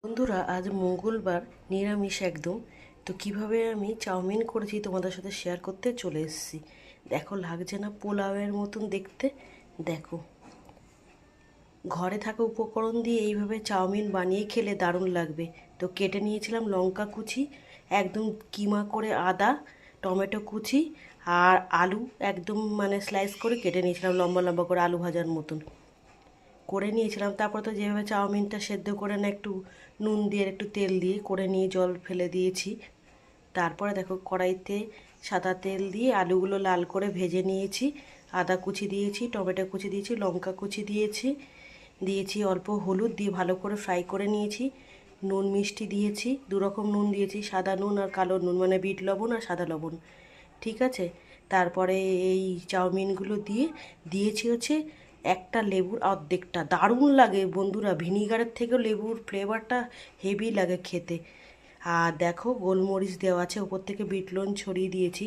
বন্ধুরা, আজ মঙ্গলবার, নিরামিষ একদম। তো কিভাবে আমি চাউমিন করেছি তোমাদের সাথে শেয়ার করতে চলে এসেছি। দেখো, লাগছে না পোলাওয়ের মতন দেখতে? দেখো, ঘরে থাকা উপকরণ দিয়ে এইভাবে চাউমিন বানিয়ে খেলে দারুণ লাগবে। তো কেটে নিয়েছিলাম লঙ্কা কুচি, একদম কিমা করে আদা, টমেটো কুচি আর আলু একদম স্লাইস করে কেটে নিয়েছিলাম লম্বা লম্বা করে, আলু ভাজার মতন করে নিয়েছিলাম। তারপর তো যেভাবে চাউমিনটা সেদ্ধ করে না, একটু নুন দিয়ে একটু তেল দিয়ে করে নিয়ে জল ফেলে দিয়েছি। তারপরে দেখো, কড়াইতে সাদা তেল দিয়ে আলুগুলো লাল করে ভেজে নিয়েছি। আদা কুচি দিয়েছি, টমেটো কুচি দিয়েছি, লঙ্কা কুচি দিয়েছি, অল্প হলুদ দিয়ে ভালো করে ফ্রাই করে নিয়েছি। নুন মিষ্টি দিয়েছি, দুরকম নুন দিয়েছি, সাদা নুন আর কালো নুন, বিট লবণ আর সাদা লবণ। ঠিক আছে। তারপরে এই চাউমিনগুলো দিয়ে দিয়েছি হচ্ছে একটা লেবুর অর্ধেকটা। দারুণ লাগে বন্ধুরা, ভিনিগারের থেকেও লেবুর ফ্লেভারটা হেভি লাগে খেতে। আর দেখো, গোলমরিচ দেওয়া আছে, উপর থেকে বিট লবণ ছড়িয়ে দিয়েছি।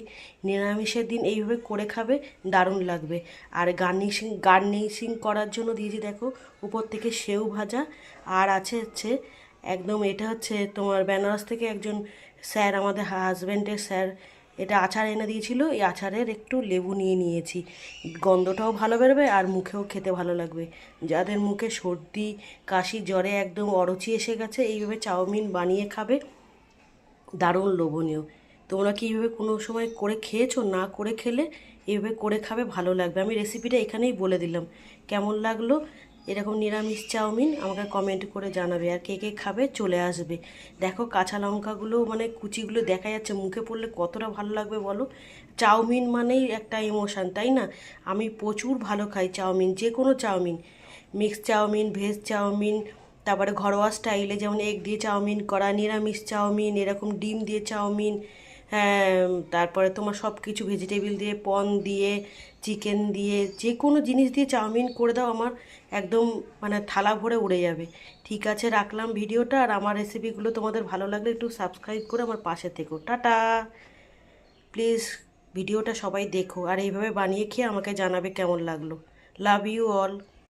নিরামিষের দিন এইভাবে করে খাবে, দারুণ লাগবে। আর গার্নিশিং গার্নিশিং করার জন্য দিয়েছি দেখো, উপর থেকে সেও ভাজা। আর আছে হচ্ছে একদম, এটা হচ্ছে তোমার বেনারস থেকে একজন স্যার, আমাদের হাজব্যান্ডের স্যার, এটা আচার এনে দিয়েছিল। এই আচারের একটু লেবু নিয়ে নিয়েছি, গন্ধটাও ভালো বেরোবে আর মুখেও খেতে ভালো লাগবে। যাদের মুখে সর্দি কাশি জ্বরে একদম অরুচি এসে গেছে, এইভাবে চাউমিন বানিয়ে খাবে, দারুণ লোভনীয়। তোমরা কি এইভাবে কোনো সময় করে খেয়েছো? না করে খেলে এইভাবে করে খাবে, ভালো লাগবে। আমি রেসিপিটা এখানেই বলে দিলাম। কেমন লাগলো এরকম নিরামিষ চাউমিন আমাকে কমেন্ট করে জানাবে। আর কে কে খাবে চলে আসবে। দেখো, কাঁচা লঙ্কাগুলো কুচিগুলো দেখা যাচ্ছে, মুখে পড়লে কতটা ভালো লাগবে বলো। চাউমিন মানেই একটা ইমোশান, তাই না? আমি প্রচুর ভালো খাই চাউমিন, যে কোনো chowmein, mix chowmein, veg chowmein, তারপরে ঘরোয়া স্টাইলে যেমন এগ দিয়ে চাউমিন করা, নিরামিষ চাউমিন, এরকম ডিম দিয়ে চাউমিন, হ্যাঁ, তারপরে তোমার সব কিছু ভেজিটেবিল দিয়ে, পন দিয়ে, চিকেন দিয়ে, যে কোনো জিনিস দিয়ে চাউমিন করে দাও, আমার একদম থালা ভরে উড়ে যাবে। ঠিক আছে, রাখলাম ভিডিওটা। আর আমার রেসিপিগুলো তোমাদের ভালো লাগলে একটু সাবস্ক্রাইব করে আমার পাশে থেকো। টাটা। প্লিজ ভিডিওটা সবাই দেখো আর এইভাবে বানিয়ে খেয়ে আমাকে জানাবে কেমন লাগলো। Love you all.